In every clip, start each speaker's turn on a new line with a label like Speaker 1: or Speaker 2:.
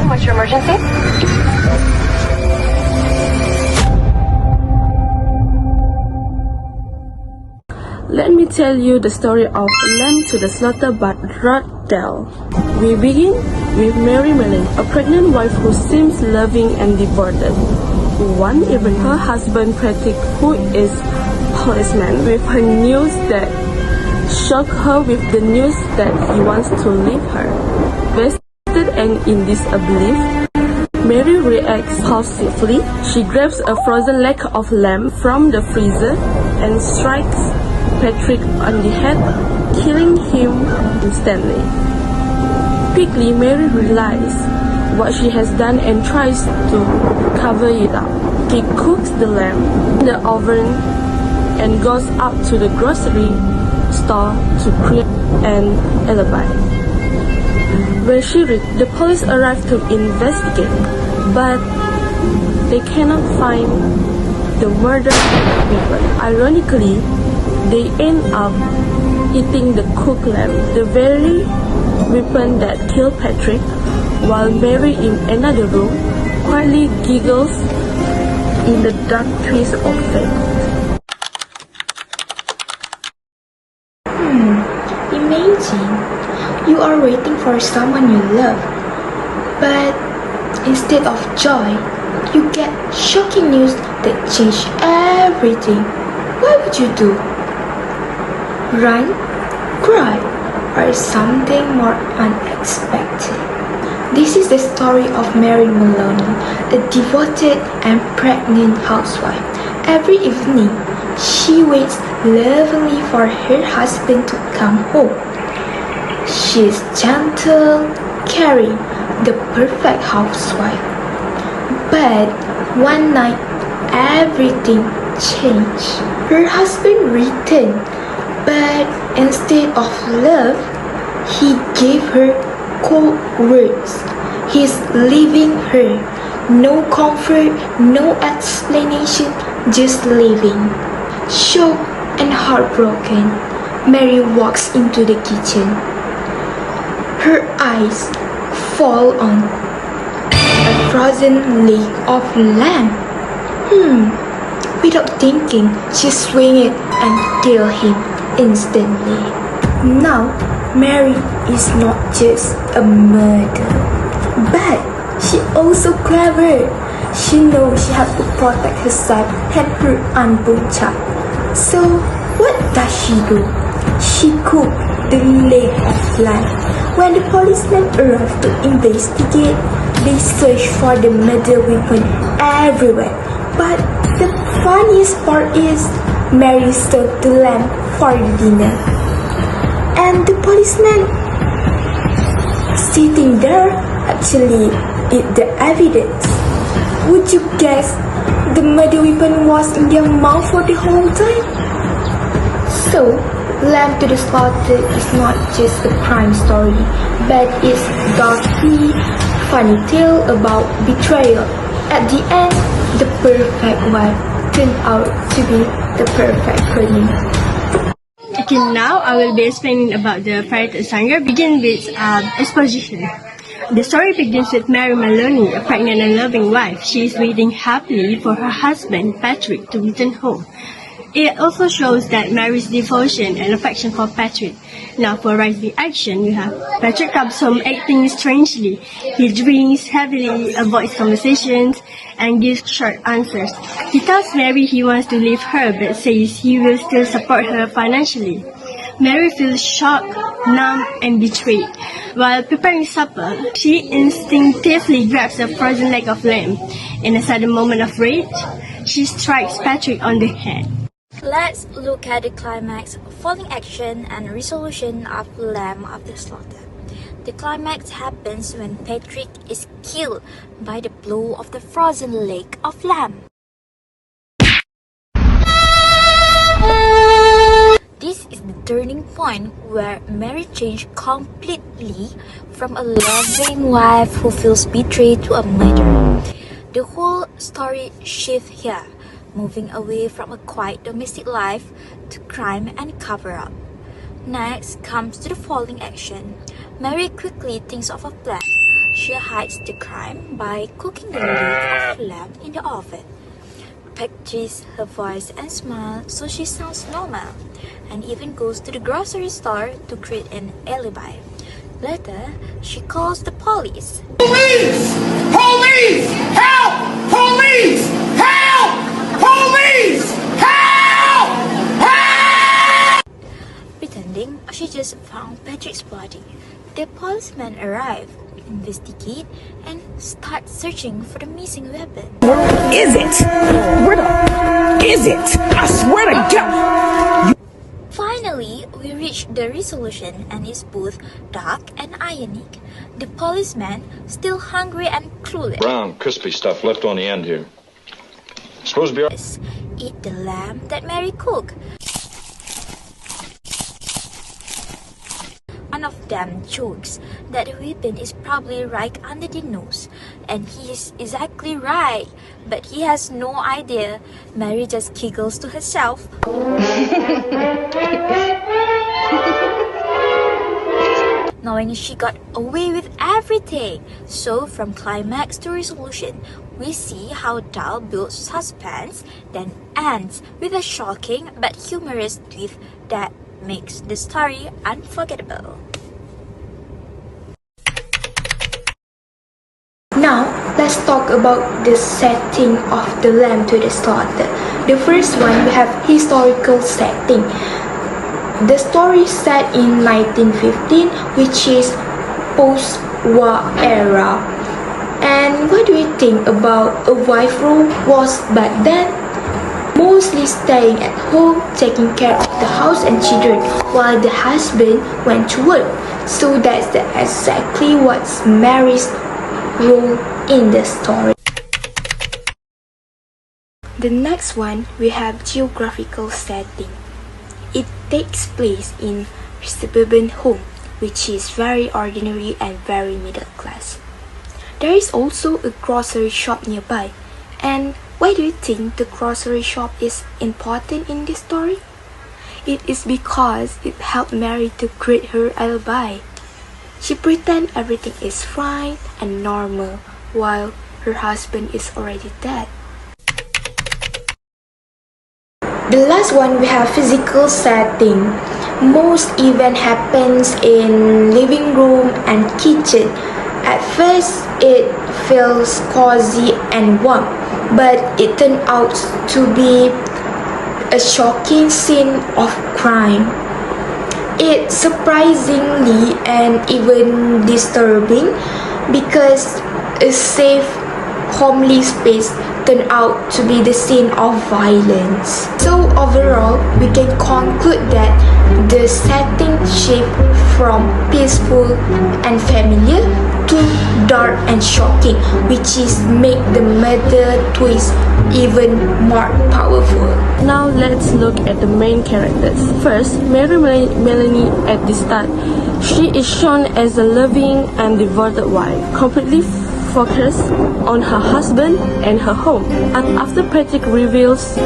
Speaker 1: What's your emergency?
Speaker 2: Let me tell you the story of Lamb to the Slaughter by Roald Dahl. We begin with Mary Mellon, a pregnant wife who seems loving and devoted. One evening, her husband Patrick, who is policeman, with her news that shocked her with the news that he wants to leave her. Vested and in disbelief, Mary reacts impulsively. She grabs a frozen leg of lamb from the freezer and strikes Patrick on the head, killing him instantly. Quickly, Mary realizes what she has done and tries to cover it up. She cooks the lamb in the oven and goes out to the grocery store to create an alibi. When she reaches, the police arrive to investigate, but they cannot find the murder weapon. Ironically, they end up eating the cooked lamb, the very weapon that killed Patrick, while Mary in another room quietly giggles in the dark twist of fate.
Speaker 3: Imagine you are waiting for someone you love, but instead of joy, you get shocking news that change everything. What would you do? Run, cry, or something more unexpected? This is the story of Mary Maloney, a devoted and pregnant housewife. Every evening, she waits lovingly for her husband to come home. She is gentle, caring, the perfect housewife. But one night, everything changed. Her husband returned, but instead of love, he gave her cold words. He's leaving her. No comfort, no explanation, just leaving. Shocked and heartbroken, Mary walks into the kitchen. Her eyes fall on a frozen leg of lamb. Without thinking, she swings it and kills him instantly. Now, Mary is not just a murderer, but she also clever. She knows she has to protect herself and her unborn child. So, what does she do? She cooks the leg of lamb. When the policemen arrive to investigate, they search for the murder weapon everywhere. But the funniest part is, Mary served the lamb for dinner. And the policeman sitting there actually eat the evidence. Would you guess the murder weapon was in their mouth for the whole time? So, Lamb to the Slaughter is not just a crime story, but it's a darkly funny tale about betrayal. At the end, the perfect wife turned out to be the perfect queen.
Speaker 4: Okay, now I will be explaining about the fairy tale genre. Begin with exposition. The story begins with Mary Maloney, a pregnant and loving wife. She is waiting happily for her husband, Patrick, to return home. It also shows that Mary's devotion and affection for Patrick. Now for rising action, you have Patrick comes home acting strangely. He drinks heavily, avoids conversations, and gives short answers. He tells Mary he wants to leave her, but says he will still support her financially. Mary feels shocked, numb, and betrayed. While preparing supper, she instinctively grabs a frozen leg of lamb. In a sudden moment of rage, she strikes Patrick on the head.
Speaker 5: Let's look at the climax, falling action, and resolution of Lamb of the Slaughter.
Speaker 3: The climax happens when Patrick is killed by the blow of the frozen leg of lamb. This is the turning point where Mary changed completely from a loving wife who feels betrayed to a murderer. The whole story shifts here, moving away from a quiet domestic life to crime and cover-up. Next comes to the falling action. Mary quickly thinks of a plan. She hides the crime by cooking the leg of lamb in the oven, packages her voice and smile so she sounds normal, and even goes to the grocery store to create an alibi. Later, she calls the police.
Speaker 1: Police! Police! Help! Police! Help! Police! Help! Help!
Speaker 3: Pretending she just found Patrick's body. The policemen arrive, investigate, and start searching for the missing weapon.
Speaker 1: Is it? Where the is it? I swear to God!
Speaker 3: Finally, we reach the resolution, and it's both dark and ironic. The policeman, still hungry and clueless,
Speaker 5: Brown, crispy stuff left on the end here. Supposed to be.
Speaker 3: eat the lamb that Mary cooked. One of them jokes that the weapon is probably right under the nose, and he is exactly right, but he has no idea. Mary just giggles to herself. Knowing she got away with everything. So from climax to resolution, we see how Dahl builds suspense, then ends with a shocking but humorous twist that makes the story unforgettable.
Speaker 6: Now, let's talk about the setting of the lamb to the slaughter. The first one, we have historical setting. The story is set in 1915, which is post-war era. And what do you think about a wife role was back then? Mostly staying at home, taking care of the house and children, while the husband went to work. So that's exactly what's Mary's role in the story. The next one, we have geographical setting. It takes place in suburban home, which is very ordinary and very middle class. There is also a grocery shop nearby. And why do you think the grocery shop is important in this story? It is because it helped Mary to create her alibi. She pretends everything is fine and normal while her husband is already dead. The last one, we have physical setting. Most event happens in living room and kitchen. At first, it feels cozy and warm, but it turned out to be a shocking scene of crime. It's surprisingly and even disturbing because a safe, homely space turned out to be the scene of violence. So overall, we can conclude that the setting shift from peaceful and familiar to dark and shocking, which is make the murder twist even more powerful.
Speaker 2: Now let's look at the main characters. First, Mary Melanie at the start. She is shown as a loving and devoted wife, completely focused on her husband and her home. And after Patrick reveals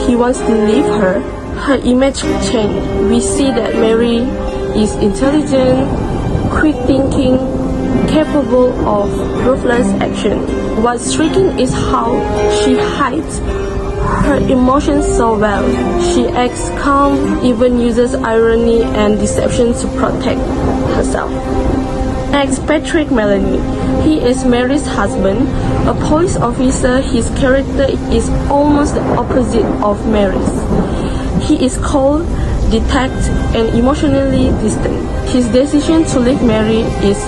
Speaker 2: he wants to leave her, her image changed. We see that Mary is intelligent, quick thinking, capable of ruthless action. What's striking is how she hides her emotions so well. She acts calm, even uses irony and deception to protect herself. Next, Patrick Melanie. He is Mary's husband, a police officer. His character is almost the opposite of Mary's. He is cold, detached, and emotionally distant. His decision to leave Mary is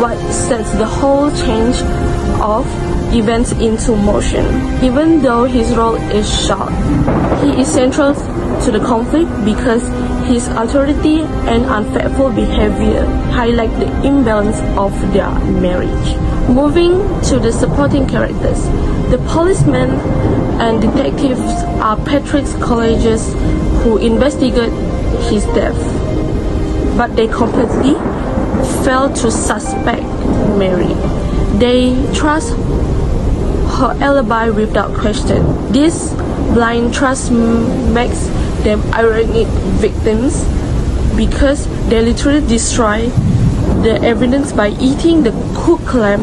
Speaker 2: what sets the whole change of events into motion. Even though his role is short, he is central to the conflict because His authority and unfaithful behavior highlight the imbalance of their marriage. Moving to the supporting characters, the policemen and detectives are Patrick's colleagues who investigate his death, but they completely fail to suspect Mary. They trust her alibi without question. This blind trust makes them ironic victims because they literally destroy the evidence by eating the cooked lamb.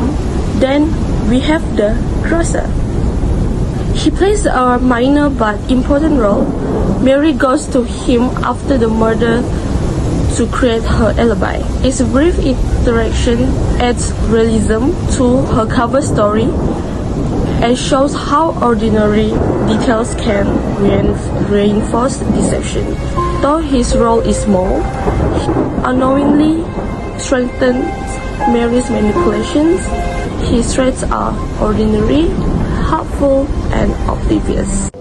Speaker 2: Then we have the grocer. He plays a minor but important role. Mary goes to him after the murder to create her alibi. His brief interaction adds realism to her cover story and shows how ordinary details can reinforce deception. Though his role is small, he unknowingly strengthens Mary's manipulations. His traits are ordinary, helpful, and obvious.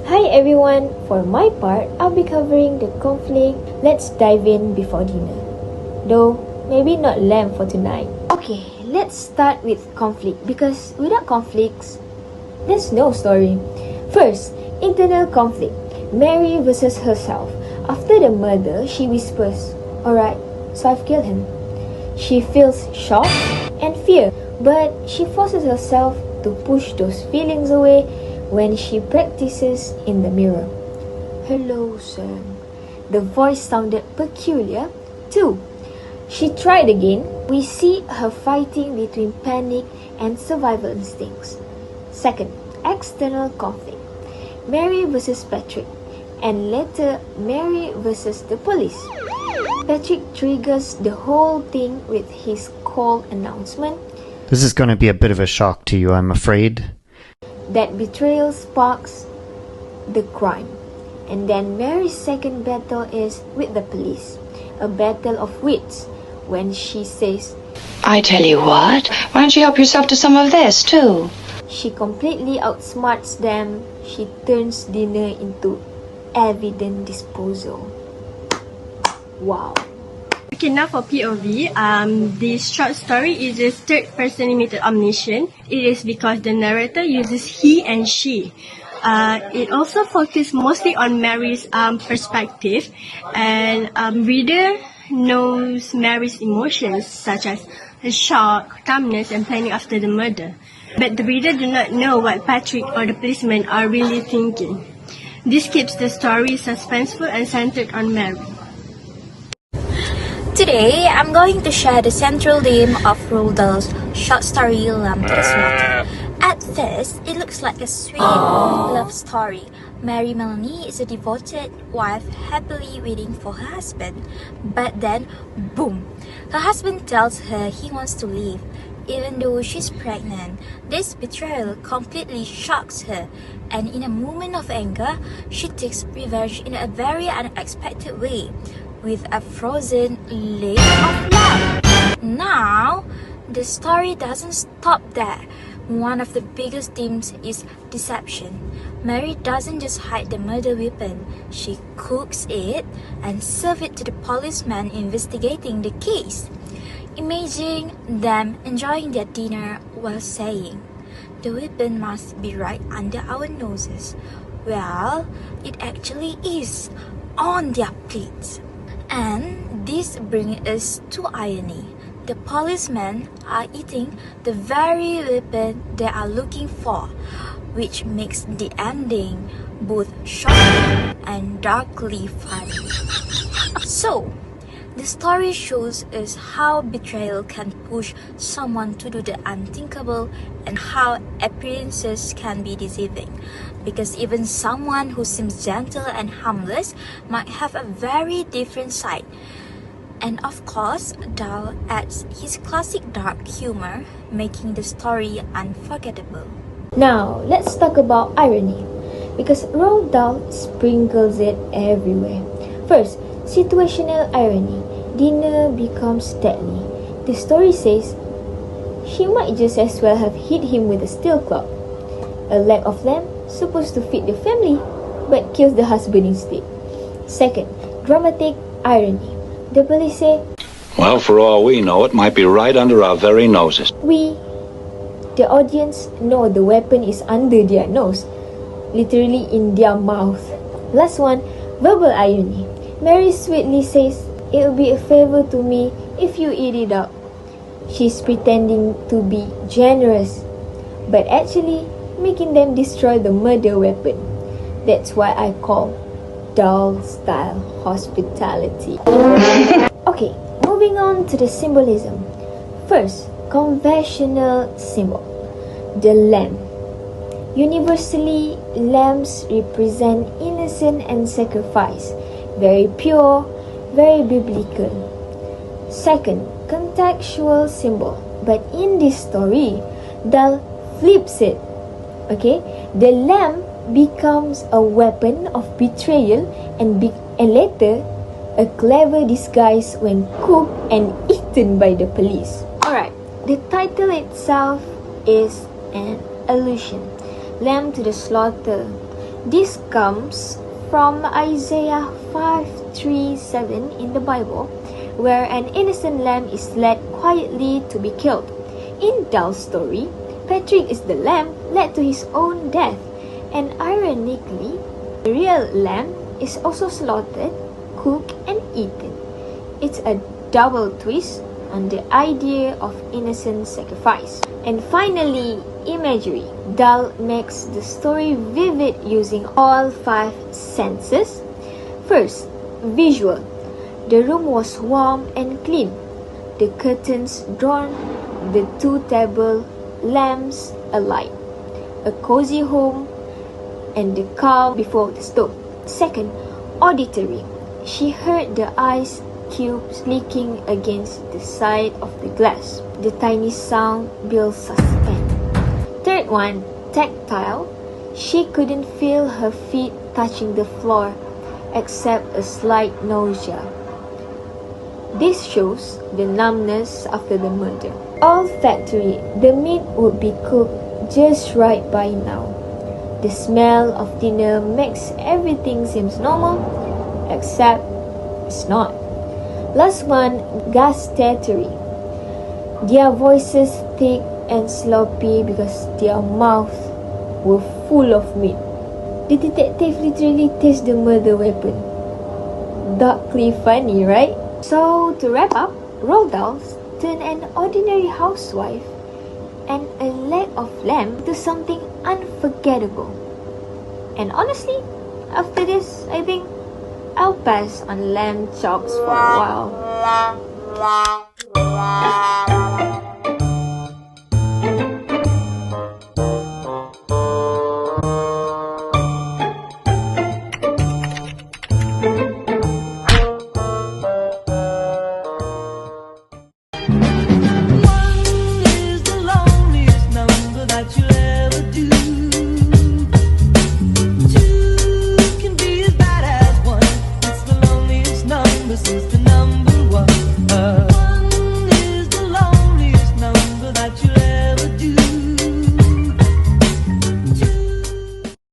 Speaker 7: Hi everyone, for my part, I'll be covering the conflict. Let's dive in before dinner. Though, maybe not lamb for tonight. Okay, let's start with conflict because without conflicts, there's no story. First, internal conflict. Mary versus herself. After the murder, she whispers, "Alright, so I've killed him." She feels shock and fear, but she forces herself to push those feelings away when she practices in the mirror. "Hello, Sam." The voice sounded peculiar. 2. She tried again. We see her fighting between panic and survival instincts. Second, external conflict. Mary versus Patrick, and later Mary versus the police. Patrick triggers the whole thing with his cold announcement.
Speaker 8: This is going to be a bit of a shock to you, I'm afraid.
Speaker 7: That betrayal sparks the crime. And then Mary's second battle is with the police, a battle of wits, when she says,
Speaker 9: "I tell you what, why don't you help yourself to some of this too?"
Speaker 7: She completely outsmarts them. She turns dinner into evidence disposal. Wow.
Speaker 4: Okay, now for POV, this short story uses third-person limited omniscient. It is because the narrator uses he and she. It also focuses mostly on Mary's perspective, and reader knows Mary's emotions such as shock, calmness, and planning after the murder. But the reader do not know what Patrick or the policeman are really thinking. This keeps the story suspenseful and centered on Mary.
Speaker 10: Today, I'm going to share the central theme of Roald Dahl's short story Lamb to the Slaughter. At first, it looks like a sweet love story. Mary Melanie is a devoted wife happily waiting for her husband. But then, boom! Her husband tells her he wants to leave. Even though she's pregnant, this betrayal completely shocks her, and in a moment of anger, she takes revenge in a very unexpected way, with a frozen lake of love. Now, the story doesn't stop there. One of the biggest themes is deception. Mary doesn't just hide the murder weapon, she cooks it and serves it to the policeman investigating the case. Imagine them enjoying their dinner while saying, "The weapon must be right under our noses." Well, it actually is on their plates. And this brings us to irony. The policemen are eating the very weapon they are looking for, which makes the ending both shocking and darkly funny. So, the story shows us how betrayal can push someone to do the unthinkable and how appearances can be deceiving. Because even someone who seems gentle and harmless might have a very different side. And of course, Dahl adds his classic dark humor, making the story unforgettable.
Speaker 7: Now, let's talk about irony, because Roald Dahl sprinkles it everywhere. First, situational irony. Dinner becomes deadly. The story says she might just as well have hit him with a steel club. A leg of lamb supposed to feed the family, but kills the husband instead. Second, dramatic irony. The police say,
Speaker 11: Well, for all we know, it might be right under our very noses.
Speaker 7: we, the audience, know the weapon is under their nose, literally in their mouth. Last one, verbal irony. Mary sweetly says, it will be a favor to me if you eat it up. She's pretending to be generous, but actually making them destroy the murder weapon. That's why I call Dahl style hospitality. Okay, moving on to the symbolism. First, conventional symbol. The lamb. Universally, lambs represent innocence and sacrifice. Very pure, very biblical. Second, contextual symbol. But in this story, Dahl flips it. Okay, the lamb becomes a weapon of betrayal and later a clever disguise when cooked and eaten by the police. Alright, the title itself is an allusion. Lamb to the slaughter. This comes from Isaiah 5:3-7 in the Bible, where an innocent lamb is led quietly to be killed. In Dahl's story, Patrick is the lamb led to his own death, and ironically, the real lamb is also slaughtered, cooked, and eaten. It's a double twist on the idea of innocent sacrifice. And finally, imagery. Dahl makes the story vivid using all 5 senses. First, visual. The room was warm and clean. The curtains drawn, the 2 tables, lamps alight. A cozy home and the calm before the stove. Second, auditory. She heard the ice cubes leaking against the side of the glass. The tiny sound builds suspense. Third one, tactile. She couldn't feel her feet touching the floor except a slight nausea. This shows the numbness after the murder. Olfactory. The meat would be cooked just right by now. The smell of dinner makes everything seems normal, except it's not. Last one, gustatory. Their voices thick and sloppy because their mouths were full of meat. The detective literally tastes the murder weapon. Darkly funny, right? So, to wrap up, Roald Dahl turned an ordinary housewife and a leg of lamb to something unforgettable. And honestly, after this, I think I'll pass on lamb chops for a while.